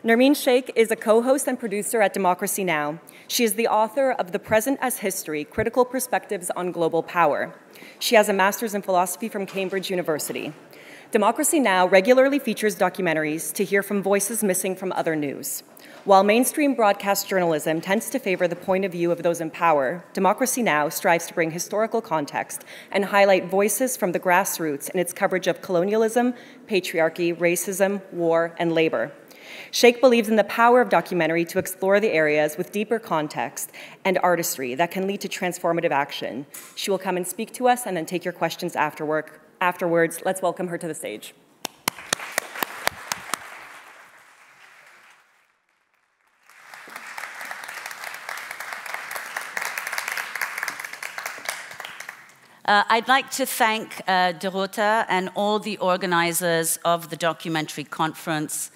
Nermeen Shaikh is a co-host and producer at Democracy Now! She is the author of The Present as History, Critical Perspectives on Global Power. She has a master's in philosophy from Cambridge University. Democracy Now! Regularly features documentaries to hear from voices missing from other news. While mainstream broadcast journalism tends to favor the point of view of those in power, Democracy Now! Strives to bring historical context and highlight voices from the grassroots in its coverage of colonialism, patriarchy, racism, war, and labor. Shaikh believes in the power of documentary to explore the areas with deeper context and artistry that can lead to transformative action. She will come and speak to us and then take your questions afterwards. Let's welcome her to the stage. I'd like to thank Dorota and all the organizers of the documentary conference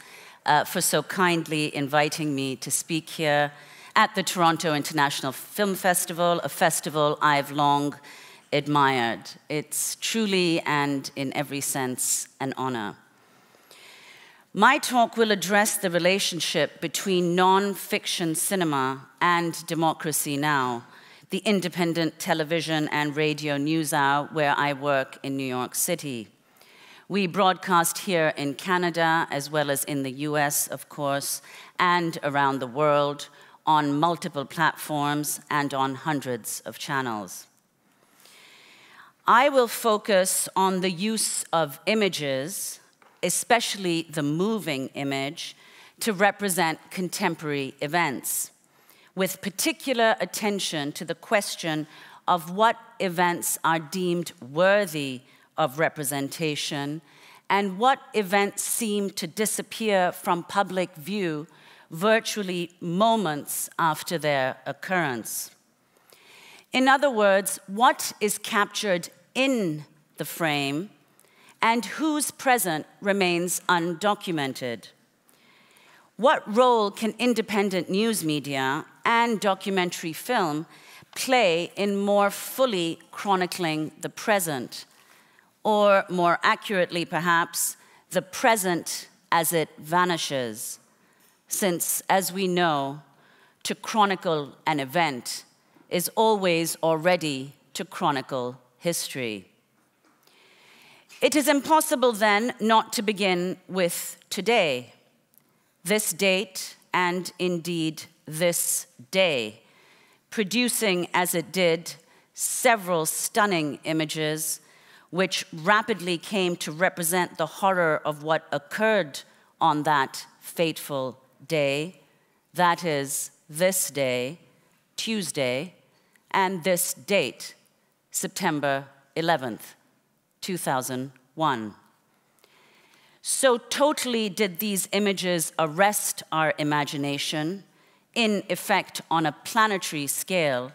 for so kindly inviting me to speak here at the Toronto International Film Festival, a festival I've long admired. It's truly and in every sense an honor. My talk will address the relationship between non-fiction cinema and Democracy Now!, the independent television and radio news hour where I work in New York City. We broadcast here in Canada, as well as in the US, of course, and around the world on multiple platforms and on hundreds of channels. I will focus on the use of images, especially the moving image, to represent contemporary events, with particular attention to the question of what events are deemed worthy of representation and what events seem to disappear from public view virtually moments after their occurrence. In other words, what is captured in the frame and whose present remains undocumented? What role can independent news media and documentary film play in more fully chronicling the present, or more accurately perhaps, the present as it vanishes? Since, as we know, to chronicle an event is always already to chronicle history. It is impossible then not to begin with today, this date, and indeed this day, producing as it did several stunning images which rapidly came to represent the horror of what occurred on that fateful day, that is, this day, Tuesday, and this date, September 11th, 2001. So totally did these images arrest our imagination, in effect on a planetary scale,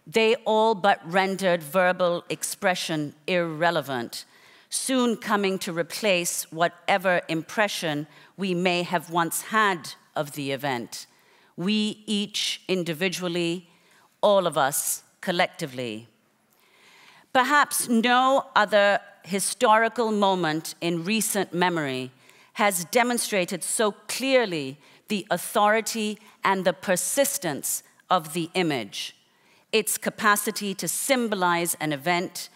they all but rendered verbal expression irrelevant, soon coming to replace whatever impression we may have once had of the event, we each individually, all of us collectively. Perhaps no other historical moment in recent memory has demonstrated so clearly the authority and the persistence of the image, its capacity to symbolize an event,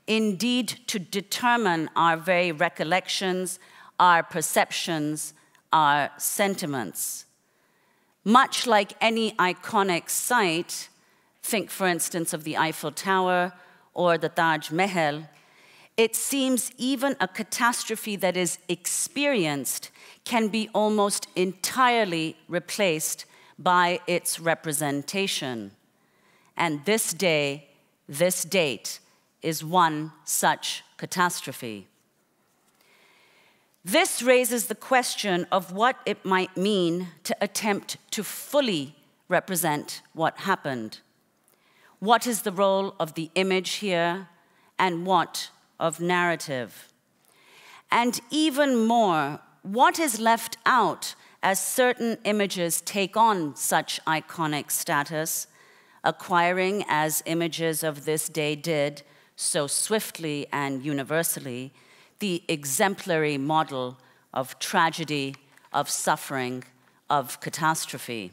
indeed to determine our very recollections, our perceptions, our sentiments. Much like any iconic site, think for instance of the Eiffel Tower or the Taj Mahal, it seems even a catastrophe that is experienced can be almost entirely replaced by its representation. And this day, this date, is one such catastrophe. This raises the question of what it might mean to attempt to fully represent what happened. What is the role of the image here, and what of narrative? And even more, what is left out as certain images take on such iconic status, acquiring, as images of this day did so swiftly and universally, the exemplary model of tragedy, of suffering, of catastrophe.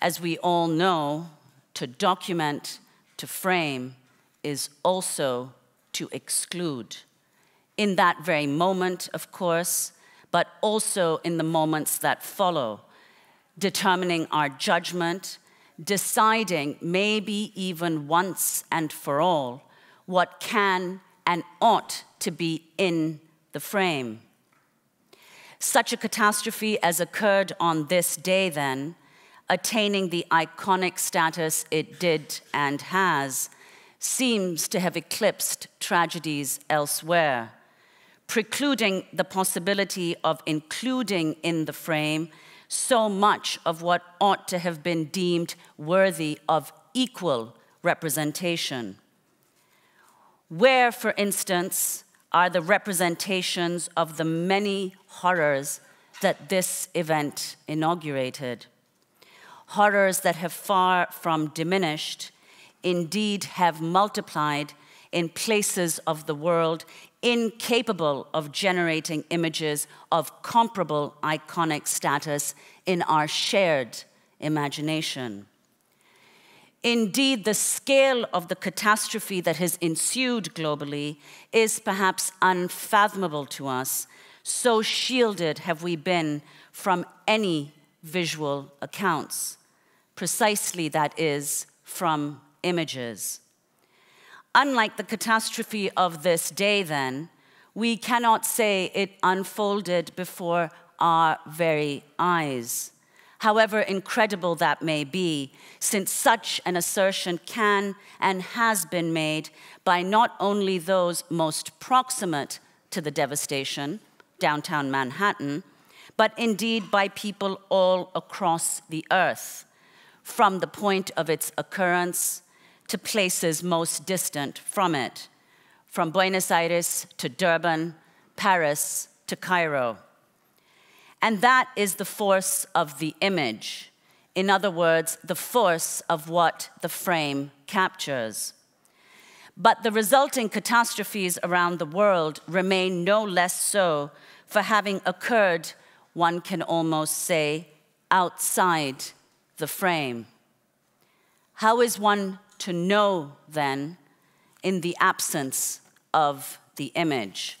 As we all know, to document, to frame, is also to exclude. In that very moment, of course, but also in the moments that follow, determining our judgment, deciding maybe even once and for all what can and ought to be in the frame. Such a catastrophe as occurred on this day, then, attaining the iconic status it did and has, seems to have eclipsed tragedies elsewhere, precluding the possibility of including in the frame so much of what ought to have been deemed worthy of equal representation. Where, for instance, are the representations of the many horrors that this event inaugurated? Horrors that have far from diminished, indeed have multiplied in places of the world incapable of generating images of comparable iconic status in our shared imagination. Indeed, the scale of the catastrophe that has ensued globally is perhaps unfathomable to us, so shielded have we been from any visual accounts, precisely, that is, from images. Unlike the catastrophe of this day, then, we cannot say it unfolded before our very eyes, however incredible that may be, since such an assertion can and has been made by not only those most proximate to the devastation, downtown Manhattan, but indeed by people all across the earth, from the point of its occurrence to places most distant from it, from Buenos Aires to Durban, Paris to Cairo. And that is the force of the image. In other words, the force of what the frame captures. But the resulting catastrophes around the world remain no less so for having occurred, one can almost say, outside the frame. How is one to know, then, in the absence of the image?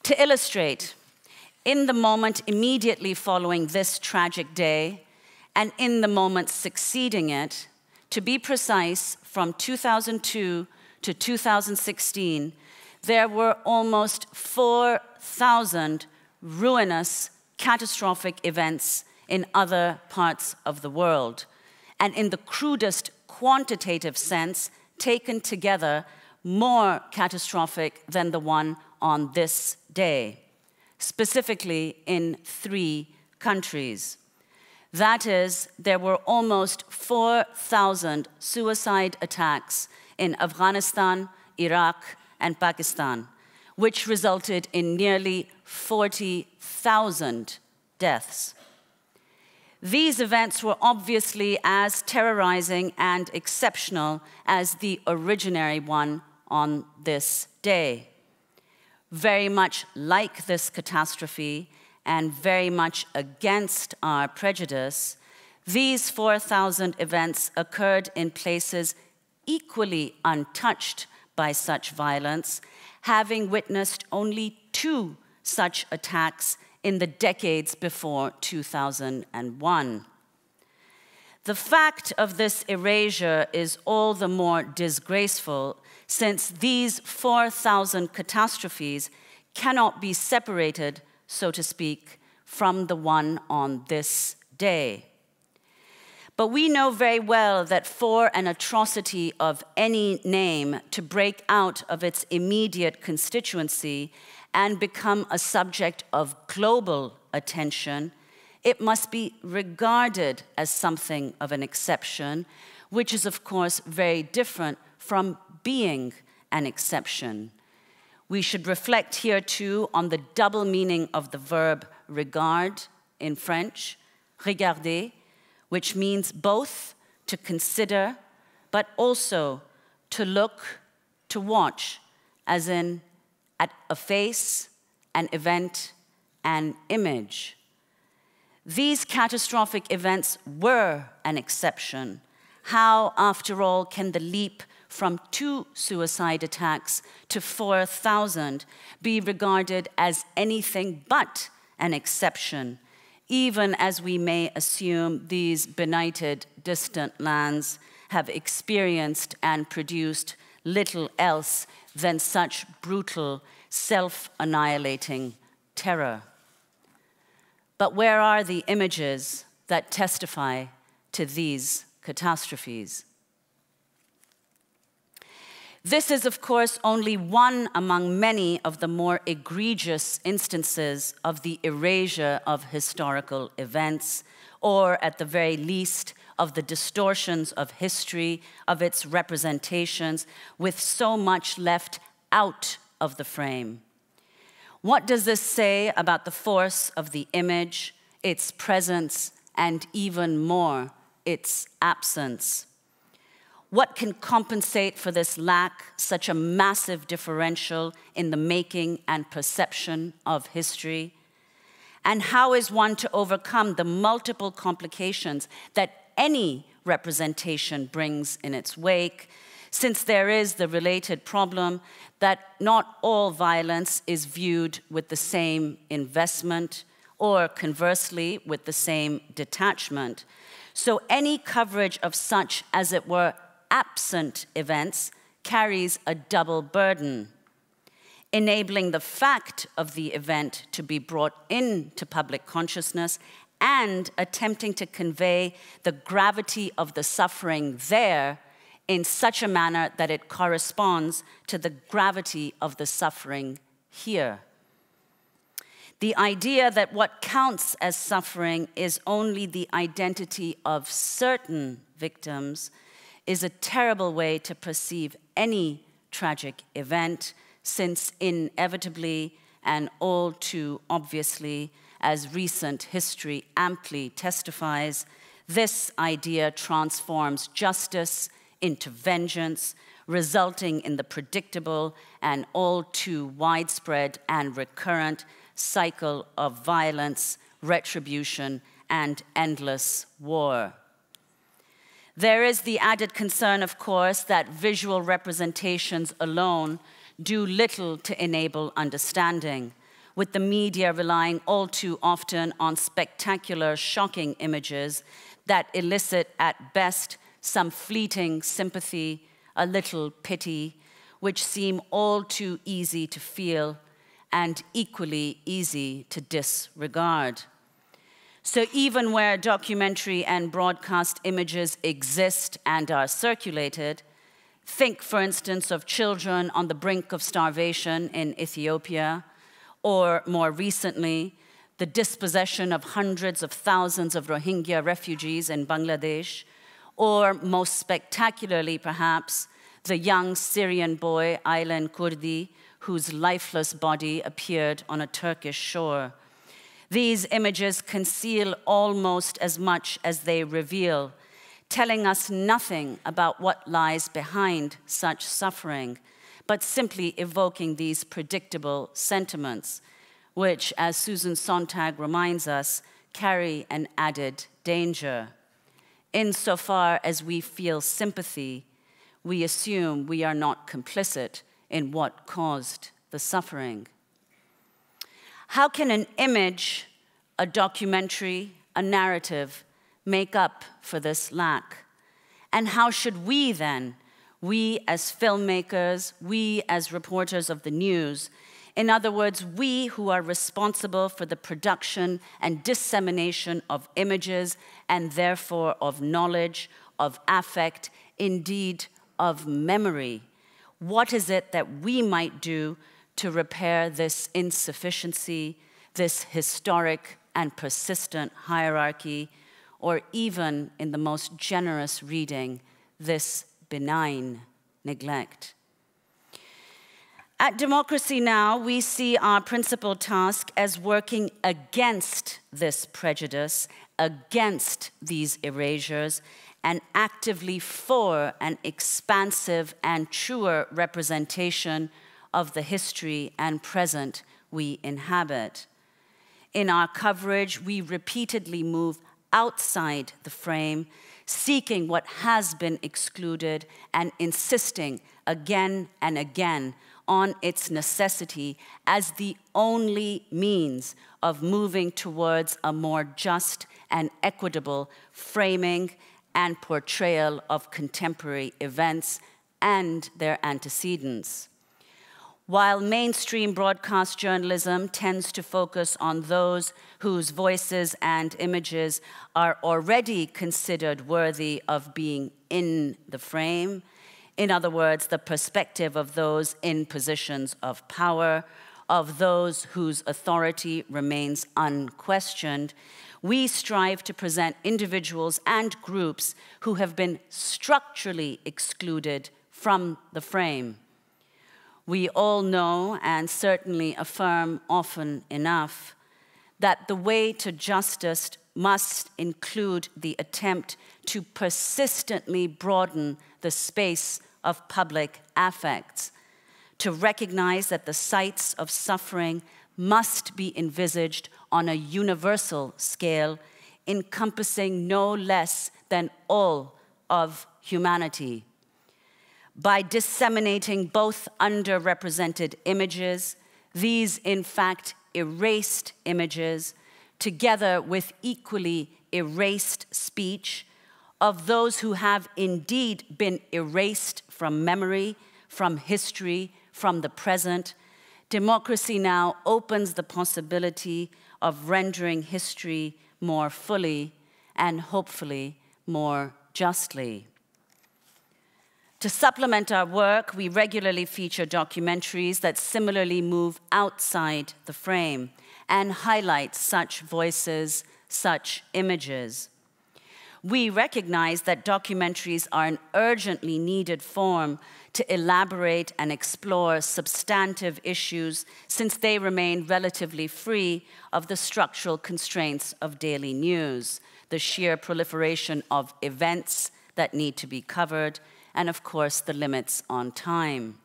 To illustrate, in the moment immediately following this tragic day, and in the moments succeeding it, to be precise, from 2002 to 2016, there were almost 4,000 ruinous, catastrophic events in other parts of the world, and in the crudest quantitative sense, taken together, more catastrophic than the one on this day, specifically in 3 countries. That is, there were almost 4,000 suicide attacks in Afghanistan, Iraq, and Pakistan, which resulted in nearly 40,000 deaths. These events were obviously as terrorizing and exceptional as the originary one on this day. Very much like this catastrophe and very much against our prejudice, these 4,000 events occurred in places equally untouched by such violence, having witnessed only 2 such attacks in the decades before 2001. The fact of this erasure is all the more disgraceful since these 4,000 catastrophes cannot be separated, so to speak, from the one on this day. But we know very well that for an atrocity of any name to break out of its immediate constituency and become a subject of global attention, it must be regarded as something of an exception, which is, of course, very different from being an exception. We should reflect here, too, on the double meaning of the verb regard in French, regarder, which means both to consider, but also to look, to watch, as in at a face, an event, an image. These catastrophic events were an exception. How, after all, can the leap from 2 suicide attacks to 4,000 be regarded as anything but an exception, even as we may assume these benighted, distant lands have experienced and produced little else than such brutal, self-annihilating terror? But where are the images that testify to these catastrophes? This is, of course, only one among many of the more egregious instances of the erasure of historical events, or at the very least, of the distortions of history, of its representations, with so much left out of the frame. What does this say about the force of the image, its presence, and even more, its absence? What can compensate for this lack, such a massive differential in the making and perception of history? And how is one to overcome the multiple complications that any representation brings in its wake, since there is the related problem that not all violence is viewed with the same investment, or conversely, with the same detachment? So any coverage of such, as it were, absent events carries a double burden, enabling the fact of the event to be brought into public consciousness and attempting to convey the gravity of the suffering there in such a manner that it corresponds to the gravity of the suffering here. The idea that what counts as suffering is only the identity of certain victims is a terrible way to perceive any tragic event, since inevitably and all too obviously, as recent history amply testifies, this idea transforms justice into vengeance, resulting in the predictable and all too widespread and recurrent cycle of violence, retribution, and endless war. There is the added concern, of course, that visual representations alone do little to enable understanding, with the media relying all too often on spectacular, shocking images that elicit at best some fleeting sympathy, a little pity, which seem all too easy to feel and equally easy to disregard. So even where documentary and broadcast images exist and are circulated, think, for instance, of children on the brink of starvation in Ethiopia, or more recently, the dispossession of hundreds of thousands of Rohingya refugees in Bangladesh, or most spectacularly, perhaps, the young Syrian boy, Aylan Kurdi, whose lifeless body appeared on a Turkish shore. These images conceal almost as much as they reveal, telling us nothing about what lies behind such suffering, but simply evoking these predictable sentiments, which, as Susan Sontag reminds us, carry an added danger. Insofar as we feel sympathy, we assume we are not complicit in what caused the suffering. How can an image, a documentary, a narrative make up for this lack? And how should we then, we as filmmakers, we as reporters of the news, in other words, we who are responsible for the production and dissemination of images and therefore of knowledge, of affect, indeed of memory, what is it that we might do to repair this insufficiency, this historic and persistent hierarchy, or even, in the most generous reading, this benign neglect? At Democracy Now!, we see our principal task as working against this prejudice, against these erasures, and actively for an expansive and truer representation of the history and present we inhabit. In our coverage, we repeatedly move outside the frame, seeking what has been excluded and insisting again and again on its necessity as the only means of moving towards a more just and equitable framing and portrayal of contemporary events and their antecedents. While mainstream broadcast journalism tends to focus on those whose voices and images are already considered worthy of being in the frame, in other words, the perspective of those in positions of power, of those whose authority remains unquestioned, we strive to present individuals and groups who have been structurally excluded from the frame. We all know, and certainly affirm often enough, that the way to justice must include the attempt to persistently broaden the space of public affects, to recognize that the sites of suffering must be envisaged on a universal scale, encompassing no less than all of humanity. By disseminating both underrepresented images, these in fact erased images, together with equally erased speech of those who have indeed been erased from memory, from history, from the present, Democracy Now! Opens the possibility of rendering history more fully and hopefully more justly. To supplement our work, we regularly feature documentaries that similarly move outside the frame and highlight such voices, such images. We recognize that documentaries are an urgently needed form to elaborate and explore substantive issues, since they remain relatively free of the structural constraints of daily news, the sheer proliferation of events that need to be covered, and of course, the limits on time.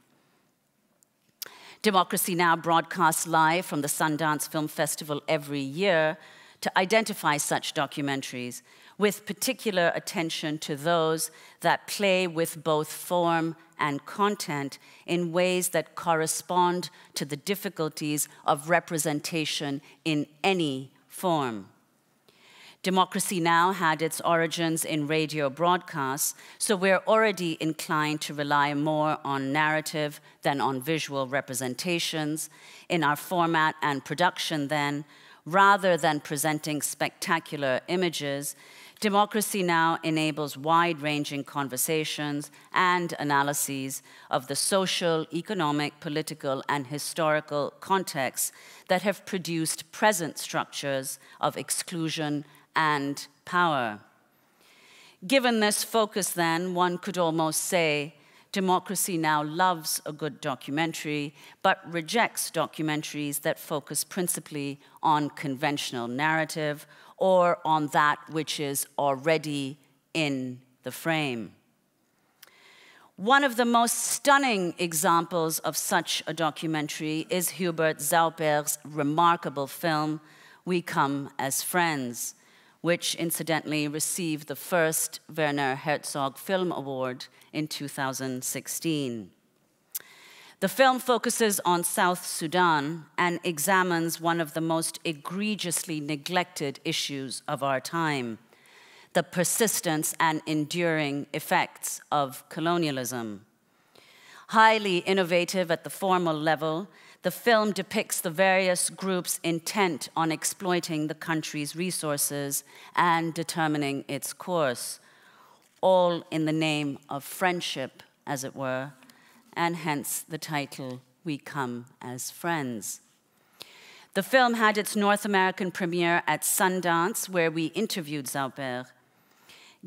Democracy Now! Broadcasts live from the Sundance Film Festival every year to identify such documentaries, with particular attention to those that play with both form and content in ways that correspond to the difficulties of representation in any form. Democracy Now! Had its origins in radio broadcasts, so we're already inclined to rely more on narrative than on visual representations in our format and production then, rather than presenting spectacular images. Democracy Now! Enables wide-ranging conversations and analyses of the social, economic, political, and historical contexts that have produced present structures of exclusion and power. Given this focus, then, one could almost say Democracy Now! Loves a good documentary, but rejects documentaries that focus principally on conventional narrative or on that which is already in the frame. One of the most stunning examples of such a documentary is Hubert Zauper's remarkable film, We Come as Friends, which incidentally received the first Werner Herzog Film Award in 2016. The film focuses on South Sudan and examines one of the most egregiously neglected issues of our time, the persistence and enduring effects of colonialism. Highly innovative at the formal level, the film depicts the various groups intent on exploiting the country's resources and determining its course, all in the name of friendship, as it were, and hence the title, We Come as Friends. The film had its North American premiere at Sundance, where we interviewed Zauper.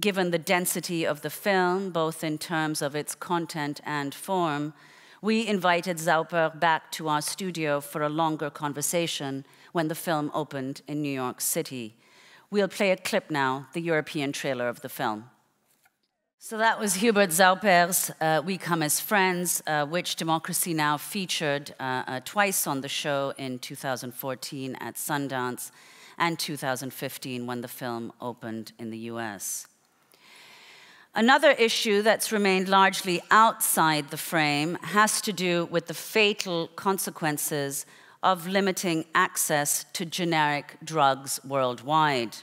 Given the density of the film, both in terms of its content and form, we invited Zauper back to our studio for a longer conversation when the film opened in New York City. We'll play a clip now, the European trailer of the film. So that was Hubert Zauper's We Come as Friends, which Democracy Now! Featured twice on the show in 2014 at Sundance and 2015 when the film opened in the US. Another issue that's remained largely outside the frame has to do with the fatal consequences of limiting access to generic drugs worldwide.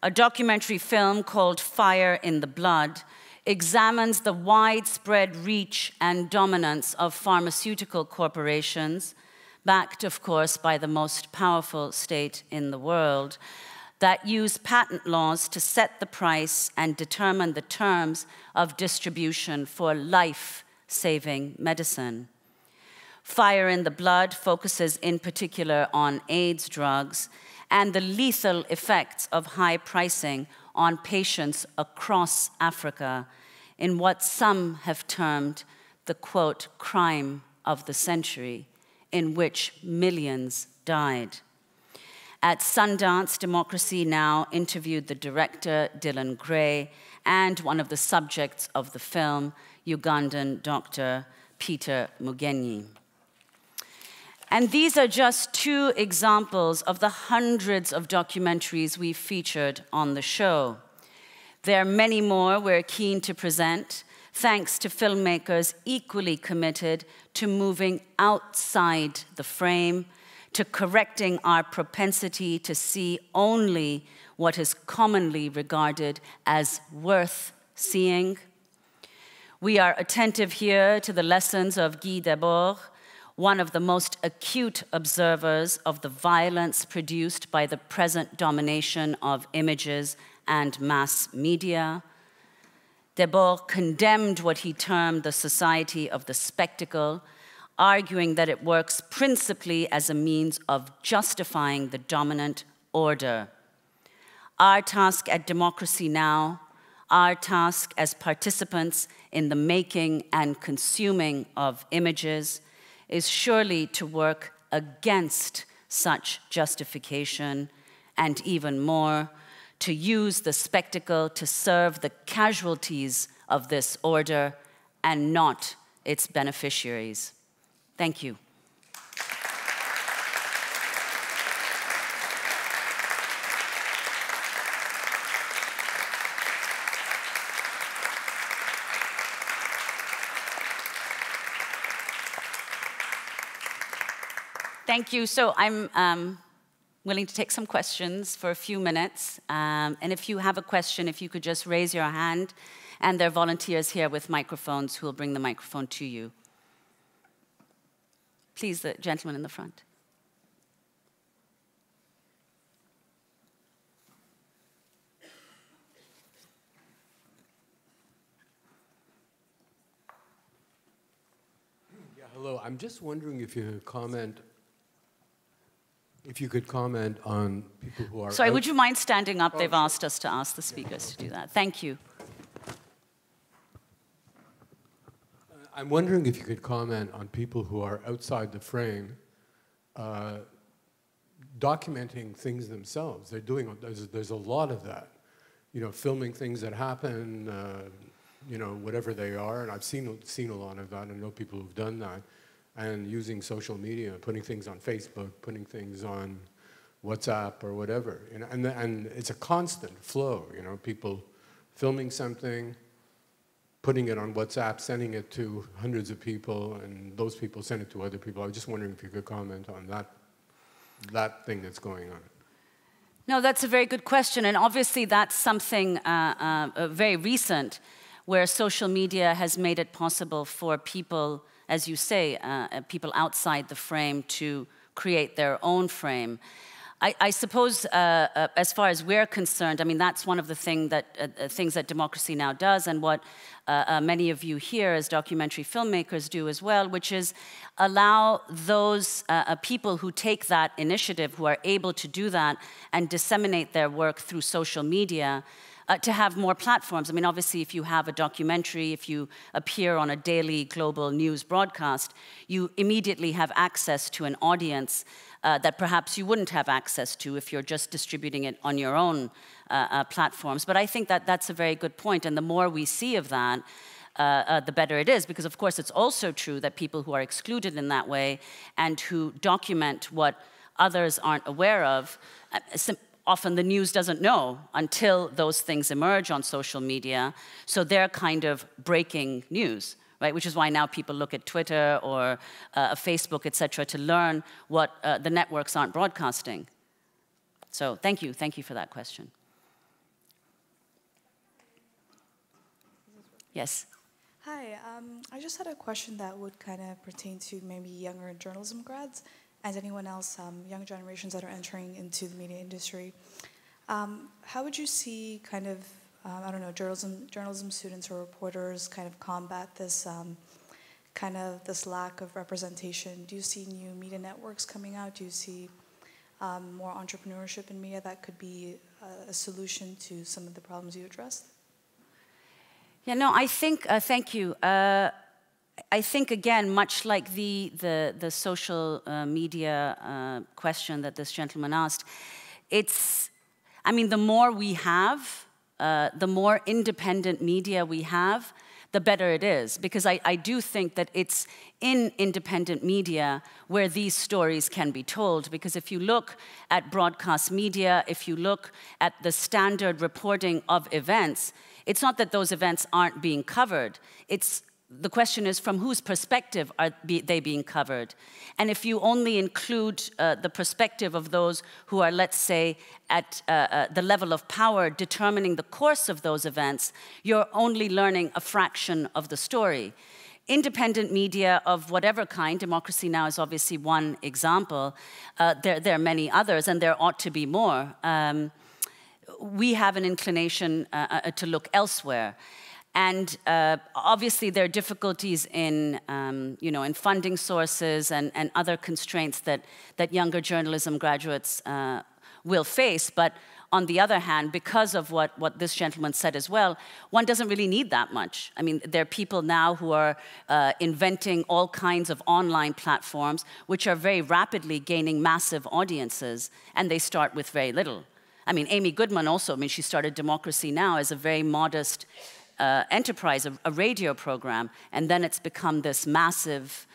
A documentary film called Fire in the Blood examines the widespread reach and dominance of pharmaceutical corporations, backed, of course, by the most powerful state in the world, that use patent laws to set the price and determine the terms of distribution for life-saving medicine. Fire in the Blood focuses in particular on AIDS drugs and the lethal effects of high pricing on patients across Africa in what some have termed the, quote, crime of the century, in which millions died. At Sundance, Democracy Now! Interviewed the director, Dylan Gray, and one of the subjects of the film, Ugandan Dr. Peter Mugenyi. And these are just two examples of the hundreds of documentaries we've featured on the show. There are many more we're keen to present, thanks to filmmakers equally committed to moving outside the frame, to correcting our propensity to see only what is commonly regarded as worth seeing. We are attentive here to the lessons of Guy Debord, one of the most acute observers of the violence produced by the present domination of images and mass media. Debord condemned what he termed the society of the spectacle, arguing that it works principally as a means of justifying the dominant order. Our task at Democracy Now!, our task as participants in the making and consuming of images, is surely to work against such justification, and even more, to use the spectacle to serve the casualties of this order and not its beneficiaries. Thank you. Thank you. So I'm willing to take some questions for a few minutes. And if you have a question, if you could just raise your hand, and there are volunteers here with microphones who will bring the microphone to you. Please, the gentleman in the front. Yeah, hello. I'm just wondering if you could comment on people who are... Sorry, would you mind standing up? They've asked us to ask the speakers to do that. Thank you. I'm wondering if you could comment on people who are outside the frame, documenting things themselves. They're doing, there's a lot of that. You know, filming things that happen, you know, whatever they are, and I've seen a lot of that. I know people who've done that, and using social media, putting things on Facebook, putting things on WhatsApp or whatever. You know, and it's a constant flow. You know, people filming something, putting it on WhatsApp, sending it to hundreds of people, and those people send it to other people. I was just wondering if you could comment on that thing that's going on. No, that's a very good question, and obviously that's something very recent, where social media has made it possible for people, as you say, people outside the frame to create their own frame. I suppose, as far as we're concerned, I mean, that's one of the things that Democracy Now! Does, and what many of you here as documentary filmmakers do as well, which is allow those people who take that initiative, who are able to do that and disseminate their work through social media, to have more platforms. I mean, obviously, if you have a documentary, if you appear on a daily global news broadcast, you immediately have access to an audience that perhaps you wouldn't have access to if you're just distributing it on your own platforms. But I think that that's a very good point, and the more we see of that, the better it is, because of course it's also true that people who are excluded in that way and who document what others aren't aware of, often the news doesn't know until those things emerge on social media, so they're kind of breaking news, right? Which is why now people look at Twitter or Facebook, etc., to learn what the networks aren't broadcasting. So thank you for that question. Yes? Hi, I just had a question that would kind of pertain to maybe younger journalism grads and anyone else, young generations that are entering into the media industry. How would you see kind of, I don't know, journalism students or reporters kind of combat this this lack of representation? Do you see new media networks coming out? Do you see more entrepreneurship in media that could be a solution to some of the problems you addressed? Yeah, no, I think, thank you. I think, again, much like the social media question that this gentleman asked, I mean, the more we have, the more independent media we have, the better it is. Because I do think that it's in independent media where these stories can be told. Because if you look at broadcast media, if you look at the standard reporting of events, it's not that those events aren't being covered. The question is, from whose perspective are they being covered? And if you only include the perspective of those who are, let's say, at the level of power determining the course of those events, you're only learning a fraction of the story. Independent media of whatever kind, Democracy Now! Is obviously one example. There are many others, and there ought to be more. We have an inclination to look elsewhere. And obviously there are difficulties in, in funding sources and other constraints that younger journalism graduates will face. But on the other hand, because of what this gentleman said as well, one doesn't really need that much. I mean, there are people now who are inventing all kinds of online platforms which are very rapidly gaining massive audiences, and they start with very little. I mean, Amy Goodman also, I mean, she started Democracy Now! As a very modest enterprise, a radio program, and then it's become this massive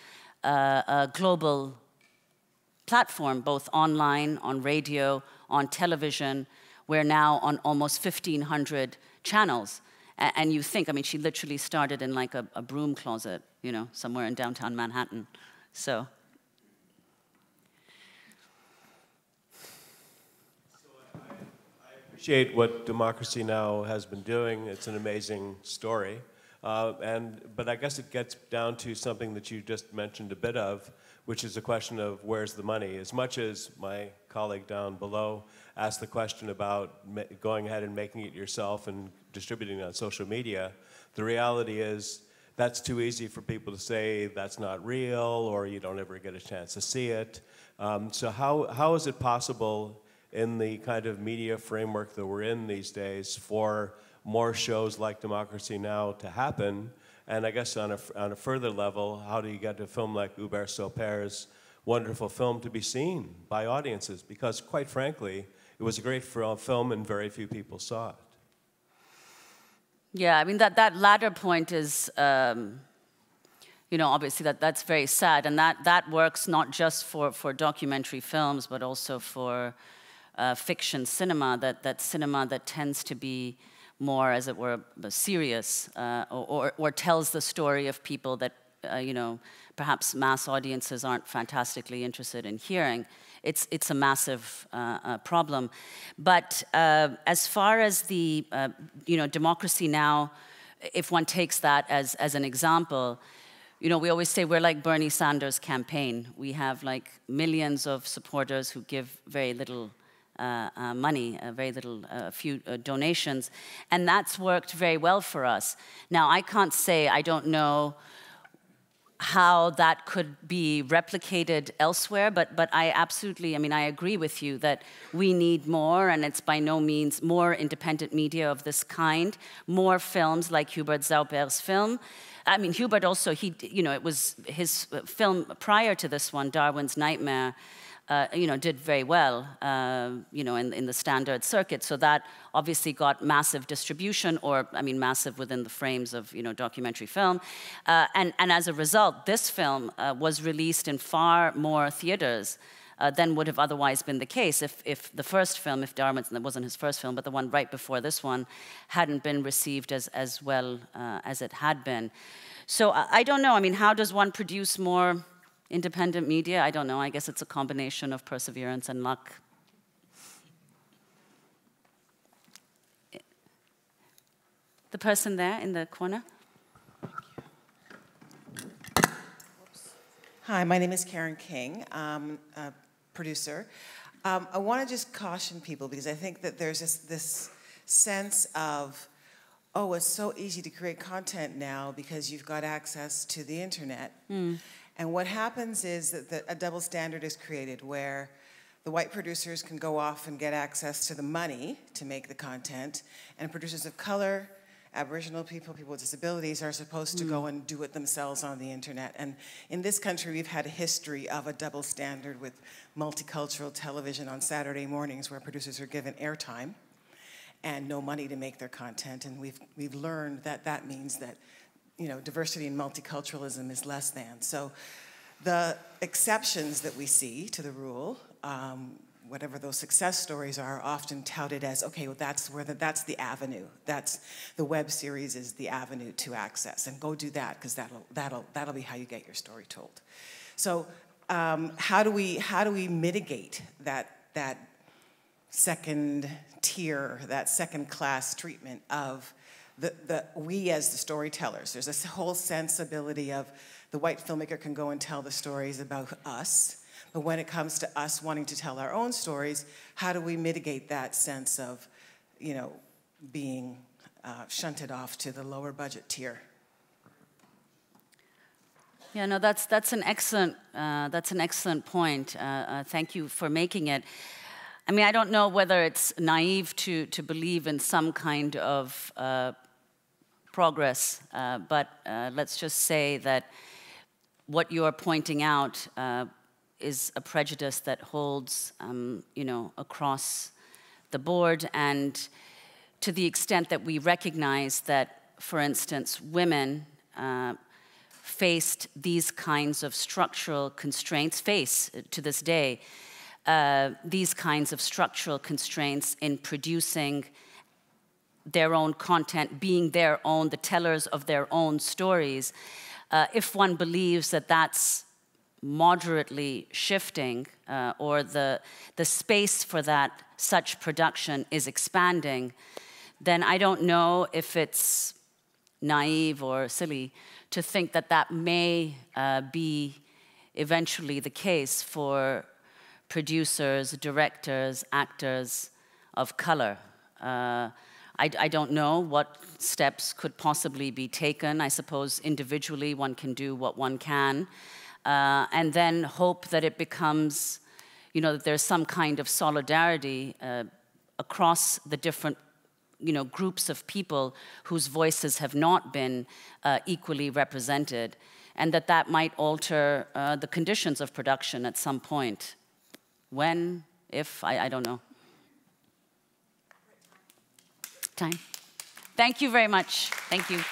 global platform, both online, on radio, on television. We're now on almost 1,500 channels. And you think, I mean, she literally started in like a broom closet, somewhere in downtown Manhattan. So. I appreciate what Democracy Now! Has been doing. It's an amazing story. But I guess it gets down to something that you just mentioned a bit of, which is the question of where's the money. As much as my colleague down below asked the question about going ahead and making it yourself and distributing it on social media, the reality is that's too easy for people to say that's not real or you don't ever get a chance to see it. So how is it possible in the kind of media framework that we're in these days for more shows like Democracy Now! To happen? And I guess on a further level, how do you get a film like Hubert Sauper's wonderful film to be seen by audiences? Because quite frankly, it was a great film and very few people saw it. Yeah, I mean, that latter point is, obviously that's very sad. And that works not just for documentary films, but also for fiction cinema, that cinema that tends to be more, as it were, serious, or tells the story of people that, perhaps mass audiences aren't fantastically interested in hearing. It's a massive problem. But as far as the, Democracy Now!, if one takes that as an example, we always say we're like Bernie Sanders' campaign. We have like millions of supporters who give very little money, very little, few donations, and that's worked very well for us. Now, I can't say, I don't know how that could be replicated elsewhere, but I absolutely, I mean, I agree with you that we need more, and it's by no means more independent media of this kind, more films like Hubert Zauber's film. I mean, Hubert also, it was his film prior to this one, Darwin's Nightmare, did very well, in the standard circuit. So that obviously got massive distribution, or, I mean, massive within the frames of, documentary film. And as a result, this film was released in far more theaters than would have otherwise been the case if the first film, if Darwin's, that wasn't his first film, but the one right before this one, hadn't been received as well as it had been. So I don't know, I mean, how does one produce more independent media? I don't know. I guess it's a combination of perseverance and luck. The person there in the corner. Hi, my name is Karen King. I'm a producer. I want to just caution people because I think that there's this sense of, oh, it's so easy to create content now because you've got access to the internet. And what happens is that a double standard is created where the white producers can go off and get access to the money to make the content, and producers of color, Aboriginal people, people with disabilities are supposed to go and do it themselves on the internet. And in this country, we've had a history of a double standard with multicultural television on Saturday mornings where producers are given airtime and no money to make their content. And we've learned that that means that diversity and multiculturalism is less than. So the exceptions that we see to the rule, whatever those success stories are often touted as, okay, well, that's the avenue. That's the web series is the avenue to access, and go do that because that'll be how you get your story told. So how do we mitigate that second tier, that second class treatment of we as the storytellers? There's this whole sensibility of the white filmmaker can go and tell the stories about us, but when it comes to us wanting to tell our own stories, how do we mitigate that sense of, being shunted off to the lower budget tier? Yeah, no, that's an excellent point. Thank you for making it. I mean, I don't know whether it's naive to believe in some kind of progress, but let's just say that what you're pointing out is a prejudice that holds, across the board, and to the extent that we recognize that, for instance, women faced these kinds of structural constraints, face to this day, these kinds of structural constraints in producing their own content, being the tellers of their own stories. If one believes that that's moderately shifting, or the space for such production is expanding, then I don't know if it's naive or silly to think that may be eventually the case for producers, directors, actors of color. I don't know what steps could possibly be taken. I suppose individually one can do what one can, and then hope that it becomes, that there's some kind of solidarity across the different, groups of people whose voices have not been equally represented, and that might alter the conditions of production at some point. When, if, I don't know. Time. Thank you very much. Thank you.